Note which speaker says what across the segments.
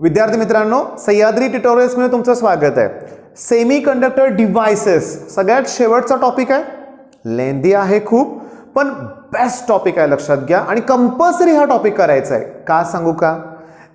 Speaker 1: विद्यार्थी मित्रांनो, सह्याद्री ट्युटोरियल्स मध्ये तुमचं स्वागत आहे. सेमीकंडक्टर डिव्हाइसेस सगळ्यात शेवटचा टॉपिक आहे. लेंदी आहे खूप, पण बेस्ट टॉपिक आहे, लक्षात घ्या. आणि कंपल्सरी हा टॉपिक करायचा आहे. का सांगू का?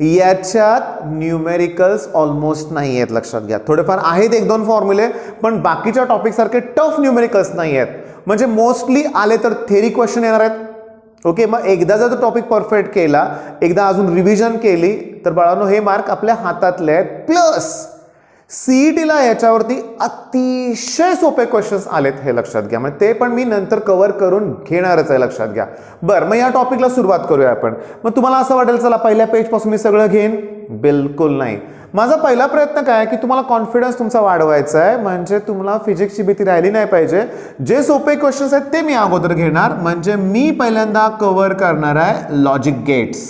Speaker 1: याच्यात न्यूमेरिकल्स ऑलमोस्ट नाही आहेत, लक्षात घ्या. थोडेफार आहेत एक दोन फॉर्म्युले, पण बाकीच्या टॉपिक सारखे टफ न्यूमेरिकल्स नाही आहेत. म्हणजे मोस्टली आले तर थेरी क्वेश्चन येणार आहेत. ओके, मग एकदा जर तो टॉपिक परफेक्ट केला, एकदा अजून रिव्हिजन केली, तर बाळांनो हे मार्क आपल्या हातातले आहेत. प्लस सीईटीला याच्यावरती अतिशय सोपे क्वेश्चन्स आलेत, हे लक्षात घ्या. म्हणजे ते पण मी नंतर कव्हर करून घेणारच आहे, लक्षात घ्या. बरं, मग या टॉपिकला सुरुवात करूया आपण. मग तुम्हाला असं वाटेल चला पहिल्या पेज पासून मी सगळं घेईन, बिलकुल नाही. माझा पहिला प्रयत्न काय की तुम्हाला कॉन्फिडन्स तुमचा वाढवायचा आहे. म्हणजे तुम्हाला फिजिक्सची भीती राहिली नाही पाहिजे. जे सोपे क्वेश्चन्स आहेत ते मी अगोदर घेणार. म्हणजे मी पहिल्यांदा कव्हर करणार आहे लॉजिक गेट्स.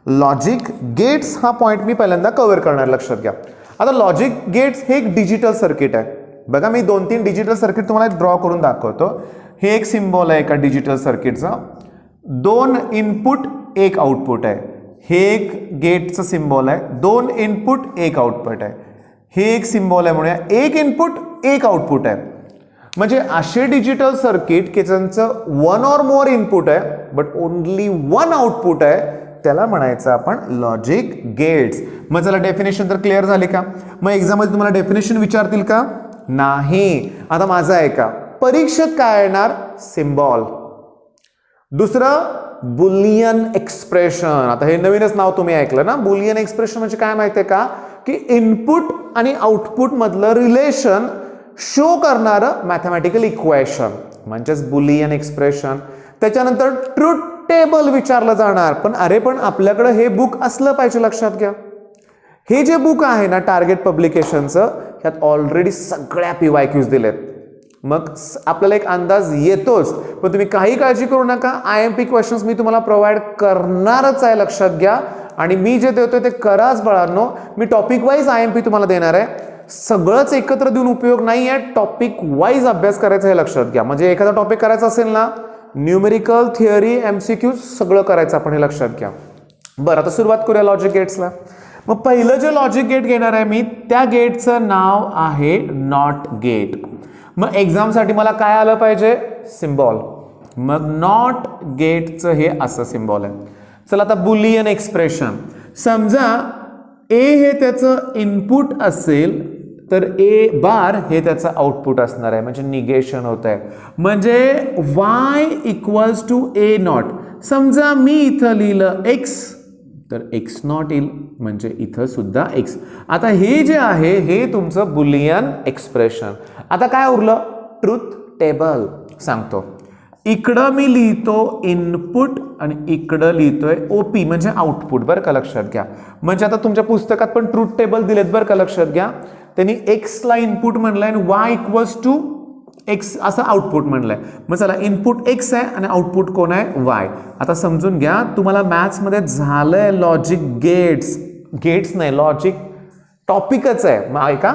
Speaker 1: लॉजिक गेट्स हा पॉइंट मी पहिल्यांदा कव्हर करणार, लक्षात घ्या. आता लॉजिक गेट्स हे एक डिजिटल सर्किट आहे. बघा, मी 2-3 डिजिटल सर्किट तुम्हाला ड्रॉ करून दाखवतो. हे एक सिम्बॉल आहे एका डिजिटल सर्किटचा. 2 इनपुट 1 आउटपुट आहे. हे एक गेटचं सिम्बॉल आहे. 2 इनपुट 1 आउटपुट आहे. हे एक सिम्बॉल आहे म्हणूया 1 इनपुट 1 आउटपुट आहे. म्हणजे असे डिजिटल सर्किट की ज्यांचं 1 और मोर इनपुट आहे बट ओनली 1 आउटपुट आहे, त्याला म्हणायचं आपण लॉजिक गेट्स. मग चला डेफिनेशन तर क्लिअर झाली का? मग एक्झाम मध्ये तुम्हाला डेफिनेशन विचारतील का? नाही. आता माझा आहे का परीक्षेत काय येणार? सिम्बॉल. दुसरं बुलियन एक्सप्रेशन. आता हे नवीनच नाव तुम्ही ऐकलं ना. बुलियन एक्सप्रेशन म्हणजे काय माहितीये का? की इनपुट आणि आउटपुट मधलं रिलेशन शो करणारं मॅथमॅटिकल इक्वेशन म्हणजेच बुलियन एक्सप्रेशन. त्याच्यानंतर ट्रुथ टेबल विचारलं जाणार. पण आपल्याकडे हे बुक असलं पाहिजे, लक्षात घ्या. हे जे बुक आहे ना टार्गेट पब्लिकेशनचं, ह्यात ऑलरेडी सगळ्या PYQs दिलेत. मग आपल्याला एक अंदाज येतोच. पण तुम्ही काही काळजी करू नका, IMP क्वेश्चन्स मी तुम्हाला प्रोव्हाइड करणारच आहे, लक्षात घ्या. आणि मी जे देतोय ते कराच बाळांनो. मी टॉपिक वाईज IMP तुम्हाला देणार आहे. सगळंच एकत्र देऊन उपयोग नाही आहे. टॉपिक वाईज अभ्यास करायचा हे लक्षात घ्या. म्हणजे एखादा टॉपिक करायचा असेल ना, न्यूमेरिकल, थिअरी, MCQ सगळं करायचं आपण, हे लक्षात घ्या. बरं, आता सुरुवात करूया लॉजिक गेट्सला. मग पहिलं जे लॉजिक गेट घेणार आहे मी, त्या गेटचं नाव आहे नॉट गेट. मग एक्झामसाठी मला काय आलं पाहिजे? सिम्बॉल. मग नॉट गेटचं हे असं सिम्बॉल आहे. चला आता बुलियन एक्सप्रेशन. समजा ए हे त्याचं इनपुट असेल तर ए बार हे त्याचं आउटपुट असणार आहे. म्हणजे निगेशन होत आहे. म्हणजे y equals to A not. समजा मी इथं लिहिलं x तर x नॉट येईल. म्हणजे इथं सुद्धा x. आता हे जे आहे हे तुमचं बुलियन एक्सप्रेशन. आता काय उरलं? Truth table. सांगतो. इकडं मी लिहितो इनपुट आणि इकडं लिहितोय OP म्हणजे आउटपुट, बरं का, लक्षात घ्या. म्हणजे आता तुमच्या पुस्तकात पण ट्रुथ टेबल दिलेत, बरं का, लक्षात घ्या. त्यांनी x ला इनपुट म्हणलंय आणि y इक्वल्स टू x असं आउटपुट म्हणलंय. मग चला, इनपुट x आहे आणि आउटपुट कोण आहे? y. आता समजून घ्या, तुम्हाला मॅथ्स मध्ये झालंय लॉजिक गेट्स. गेट्स नाही, लॉजिक टॉपिकच आहे. मग ऐका,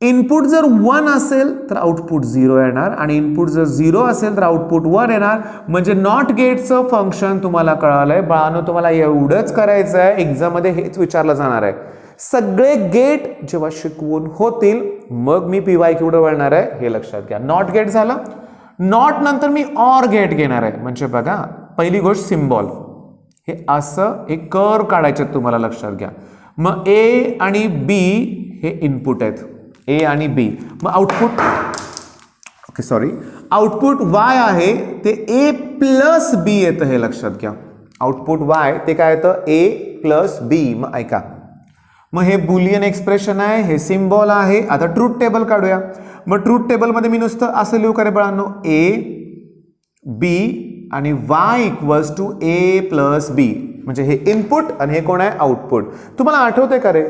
Speaker 1: इनपुट जर 1 असेल तर आउटपुट 0 येणार आणि इनपुट जर 0 असेल तर आउटपुट 1 येणार. म्हणजे नॉट गेटचं फंक्शन तुम्हाला कळालंय बाळांनो. तुम्हाला एवढंच करायचं आहे, एक्झाम मध्ये हेच विचारलं जाणार आहे. सगळे गेट जेव्हा शिकवून होतील मग मी PYQ वळणार आहे, हे लक्षात घ्या. नॉट गेट झालं. नॉट नंतर मी ऑर गेट घेणार आहे. म्हणजे बघा, पहिली गोष्ट सिम्बॉल. हे असं एक कर्व काढायचे तुम्हाला, लक्षात घ्या. मग A आणि B हे इनपुट आहेत. A आणि B. मग output, okay sorry, output Y आहे ते A प्लस B येतं, हे लक्षात घ्या. आउटपुट Y ते काय येतं? A plus B. मग ऐका, मग हे बुलियन एक्सप्रेशन आहे, हे सिम्बॉल आहे. आता ट्रुथ टेबल काढूया. मग ट्रुथ टेबल मध्ये मी नुसतं असं लिहू का रे बाळांनो? A B आणि Y equals to A plus B. म्हणजे हे इनपुट आणि हे कोण आहे? आउटपुट. तुम्हाला आठवतंय का रे?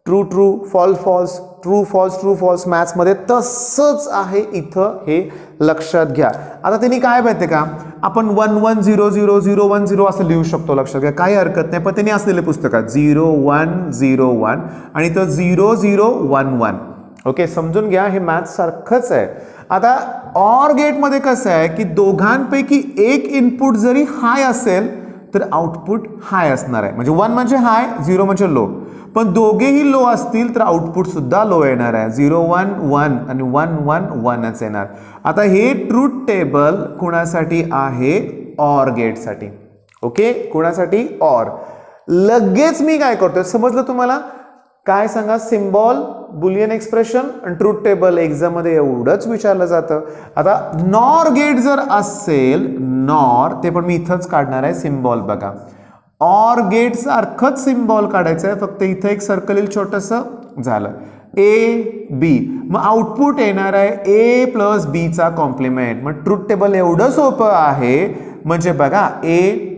Speaker 1: True true, false false, true false, true false. Maths मध्ये तसंच आहे इथं, हे लक्षात घ्या. आता त्यांनी काय माहितीये का, आपण 1 1 0 0 0 1 0 असं लिहू शकतो, लक्षात घ्या, काही हरकत नाही. पण त्यांनी असलेले पुस्तकात 0 1 0 1 आणि इथं 0 0 1 1. ओके, समजून घ्या, हे मॅथ्स सारखंच आहे. आता ऑर गेट मध्ये कसं आहे की दोघांपैकी एक इनपुट जरी हाय असेल तर आउटपुट हाय असणार आहे. म्हणजे 1 म्हणजे हाय, 0 म्हणजे लो. पण दोघेही लो असतील तर आउटपुट सुद्धा लो येणार आहे. 0 1 1 आणि 1 1 1च येणार. आता हे ट्रूथ टेबल कुणासाठी आहे? ऑर गेटसाठी. ओके, कुणासाठी? ऑर. लगेच मी काय करतोय समजलं तुम्हाला? काय सांगा? सिम्बॉल, बुलियन एक्सप्रेशन आणि ट्रूथ टेबल एक्झाम मध्ये एवढंच विचारलं जातं. आता नॉर गेट जर असेल, नॉर, ते पण मी इथंच काढणार आहे सिम्बॉल. बघा, ऑर गेट सारखंच सिम्बॉल काढायचं आहे, फक्त इथं एक सर्कल येईल छोटंसं, झालं. ए बी, मग आउटपुट येणार आहे ए प्लस बी चा कॉम्प्लिमेंट. मग ट्रूथ टेबल एवढं सोपं आहे. म्हणजे बघा, ए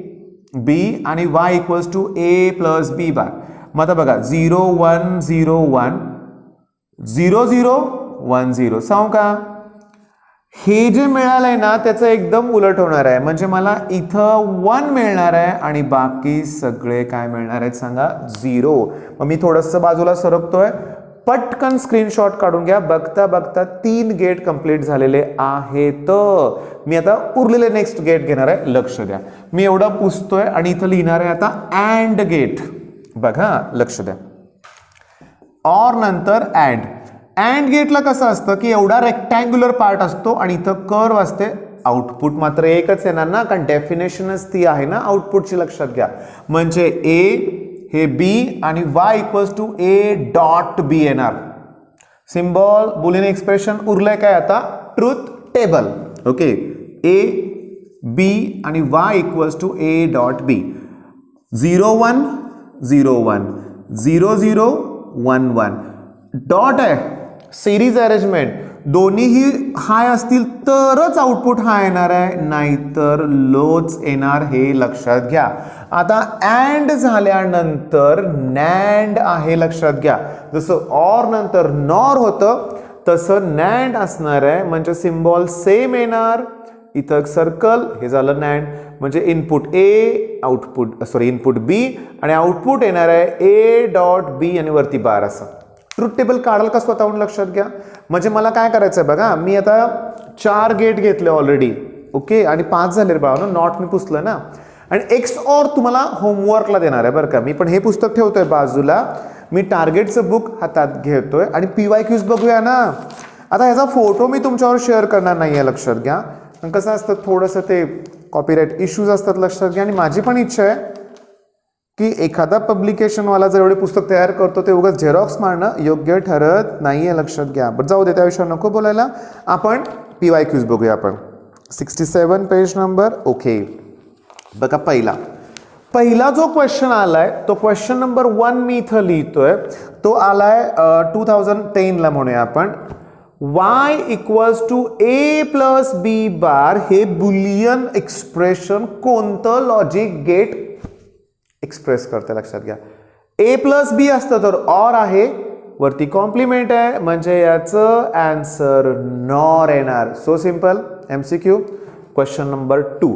Speaker 1: बी आणि y equals to A plus B bar. मग आता बघा, 0 1 0 1 0 0 1 0. सांगू का? हे जे मिळालंय ना त्याचं एकदम उलट होणार आहे. म्हणजे मला इथं 1 मिळणार आहे आणि बाकी सगळे काय मिळणार आहेत सांगा? 0. मग मी थोडंसं बाजूला सरकतोय, पटकन स्क्रीनशॉट काढून घ्या. बघता बघता 3 गेट कंप्लीट झालेले आहेत. मी आता उरलेले नेक्स्ट गेट घेणार आहे. लक्ष द्या, मी एवढं पुसतोय आणि इथं लिहिणार आहे आता अँड गेट. बघा, लक्ष द्या, ऑर नंतर अँड. अँड गेटला कसं असतं की एवढा रेक्टँग्युलर पार्ट असतो आणि इथं कर्व असते. आउटपुट मात्र एकच येणार ना, कारण डेफिनेशनच ती आहे ना आउटपुटची. लक्षात घ्या, म्हणजे ए हे बी आणि y equals to A dot B येणार. सिम्बॉल, बुलियन एक्सप्रेशन, उरलंय काय आता? Truth table. Okay, A B आणि y equals to A dot B. 0 1 0 1 0 0 1 1. Dot आहे, सिरीज अरेंजमेंट. दोन्हीही हाय असतील तरच आउटपुट हाय येणार आहे, नाहीतर लोच येणार, हे लक्षात घ्या. आता अँड झाल्यानंतर नॅन्ड आहे, लक्षात घ्या. जसं ऑर नंतर नॉर होतं तसं नॅन्ड असणार आहे. म्हणजे सिम्बॉल सेम येणार, इथं सर्कल, हे झालं नॅन्ड. म्हणजे इनपुट ए, आउटपुट इनपुट बी आणि आउटपुट येणार आहे ए डॉट बी आणि वरती बार. असं ट्रूथ टेबल काढाल का स्वतःहून? लक्षात घ्या. म्हणजे मला काय करायचं आहे बघा, मी आता 4 गेट घेतले ऑलरेडी. ओके, आणि 5 झाले रे बाळा, नॉट मी पुसलं ना. आणि एक्स ऑर तुम्हाला होमवर्कला देणार आहे बरं का. मी पण हे पुस्तक ठेवतोय बाजूला, मी टार्गेटचं बुक हातात घेतोय आणि PYQs बघूया ना. आता ह्याचा फोटो मी तुमच्यावर शेअर करणार नाही आहे, लक्षात घ्या. पण कसं असतं, थोडंसं ते कॉपीराईट इश्यूज असतात, लक्षात घ्या. आणि माझी पण इच्छा आहे की एखादा पब्लिकेशनवाला जर एवढे पुस्तक तयार करतो ते उगाच झेरॉक्स मारणं योग्य ठरत नाहीये, लक्षात घ्या. बरं, जाऊ दे, त्या विषयावर नको बोलायला. आपण PYQs बघूया. आपण 67 पेज नंबर. ओके, बघा, पहिला जो क्वेश्चन आलाय तो क्वेश्चन नंबर 1 मी इथं लिहितोय. तो आलाय 2010ला म्हणूया आपण. y equals to A plus B bar हे बुलियन एक्सप्रेशन कोणतं लॉजिक गेट एक्सप्रेस करते? लक्षात घ्या. ए प्लस बी असतं तर ऑर आहे, वरती कॉम्प्लिमेंट आहे, म्हणजे याचं आन्सर नॉर येणार. So simple. MCQ question number 2.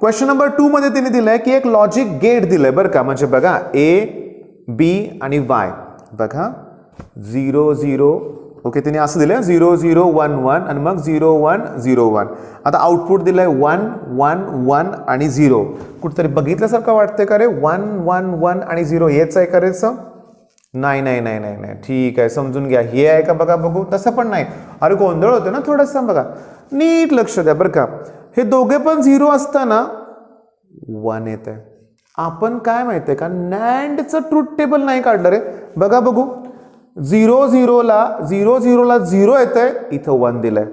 Speaker 1: Question number 2 मध्ये तिने दिलंय की एक लॉजिक गेट दिलंय बरं का. म्हणजे बघा, ए बी आणि y. बघा, 0 0. ओके, तिने असं दिलंय 0 0 1 1 आणि मग 0 1 0 1. आता आउटपुट दिलंय 1 1 1 आणि 0. कुठेतरी बघितल्यासारखं वाटतंय का रे? 1 1 1 आणि 0 हेच आहे करायचं? नाही नाही नाही नाही नाही, ठीक आहे, समजून घ्या. हे आहे का बघा, बघू. तसं पण नाही, अरे गोंधळ होते ना थोडंसं. बघा, नीट लक्ष द्या बरं का. हे दोघे पण 0 असताना 1 येत आहे. आपण काय माहितीये का, नॅन्डचं ट्रूथ टेबल नाही काढलं रे. बघा, बघू. 0 0 ला 0 येतंय, इथं 1 दिलंय.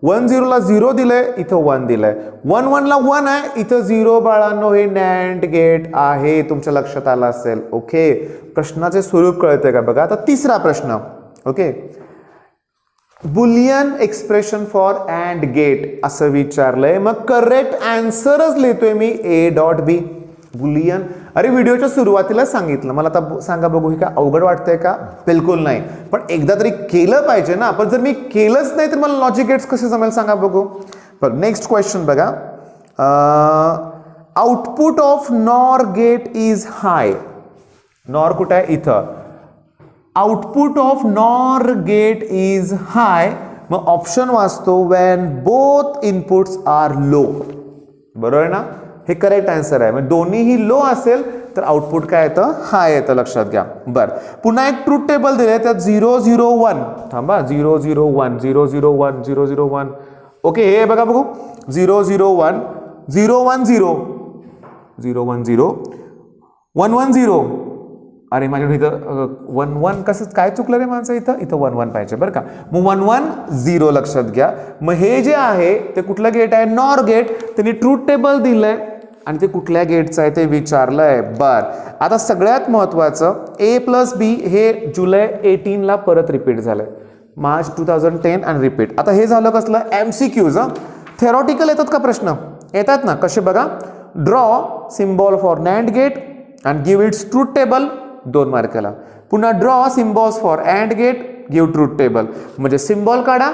Speaker 1: 1 0 ला 0 दिलंय, इथं 1 दिलंय. 1 1 ला 1 आहे, इथं 0. बाळांनो, हे नॅन्ड गेट आहे, तुमच्या लक्षात आलं असेल. ओके, प्रश्नाचे स्वरूप कळतंय का बघा. आता तिसरा प्रश्न. Okay, Boolean expression for AND gate असं विचारलंय. मग करेक्ट आन्सरच लिहितोय मी ए डॉट बी. बुलियन, अरे व्हिडिओच्या सुरुवातीला सांगितलं. मला आता सांगा बघू, हे काय अवघड वाटतंय का? बिलकुल नाही, पण एकदा तरी केलं पाहिजे ना. पण जर मी केलंच नाही तर मला लॉजिक गेट्स कसे जमेल सांगा बघू. पण नेक्स्ट क्वेश्चन बघा. Output of NOR gate is high. NOR कुठे आहे? इथं. Output of NOR gate is high. मग ऑप्शन वाचतो, when both inputs are low. बरोबर ना? हे करेक्ट आन्सर आहे. म्हणजे दोन्हीही लो असेल तर आउटपुट काय येतं, हा येतं, लक्षात घ्या. बरं, पुन्हा एक ट्रूथ टेबल दिले, त्यात 001 थांबा, 001 001 001. ओके, हे बघा बघू, 001 010 010 110. अरे माझ्या इथं 11 कसं काय चुकलं रे माझं, इथं 11 पाहिजे बरं का. मग 110 लक्षात घ्या. मग हे जे आहे ते कुठलं गेट आहे, नॉर गेट. त्यांनी ट्रूथ टेबल दिलंय आणि ते कुठल्या गेटचं आहे ते विचारलंय. बर, आता सगळ्यात महत्वाचं A+B हे जुलै 18ला परत रिपीट झालंय, मार्च 2010 आणि रिपीट. आता हे झालं कसलं, MCQज. थेरॉटिकल येतात का प्रश्न, येतात ना, कसे बघा, draw symbol for NAND gate and give its truth table 2 मार्काला. पुन्हा draw symbols for AND gate, give truth table. म्हणजे सिम्बॉल काढा,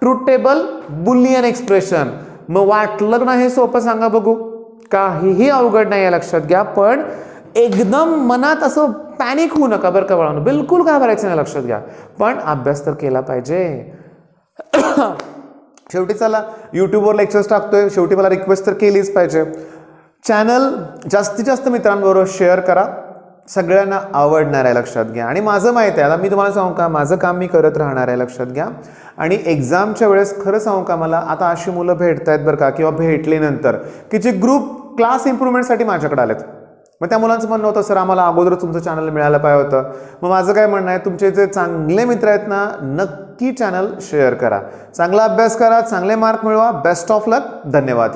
Speaker 1: ट्रूथ टेबल, बुलियन एक्सप्रेशन. मग वाटलं ना हे सोपं, सांगा बघू, काहीही अवघड नाही आहे, लक्षात घ्या. पण एकदम मनात असं पॅनिक होऊ नका बरं का बाळांनो, बिलकुल घाबरायचं नाही, लक्षात घ्या. पण अभ्यास तर केला पाहिजे. शेवटी चला, यूट्यूबवर लेक्चर्स टाकतोय, शेवटी मला रिक्वेस्ट तर केलीच पाहिजे. चॅनल जास्तीत जास्त मित्रांबरोबर शेअर करा, सगळ्यांना आवडणार आहे, लक्षात घ्या. आणि माझं माहिती आहे, आता मी तुम्हाला सांगू का, माझं काम मी करत राहणार आहे, लक्षात घ्या. आणि एक्झामच्या वेळेस खरं सांगू का, मला आता अशी मुलं भेटत आहेत बरं का, किंवा भेटली नंतर की जे ग्रुप क्लास इम्प्रूव्हमेंटसाठी माझ्याकडे आलेत. मग त्या मुलांचं म्हणणं होतं, सर आम्हाला अगोदर तुमचं चॅनल मिळायला पाहिजे होतं. मग माझं काय म्हणणं आहे, तुमचे जे चांगले मित्र आहेत ना, नक्की चॅनल शेअर करा, चांगला अभ्यास करा, चांगले मार्क मिळवा. बेस्ट ऑफ लक, धन्यवाद.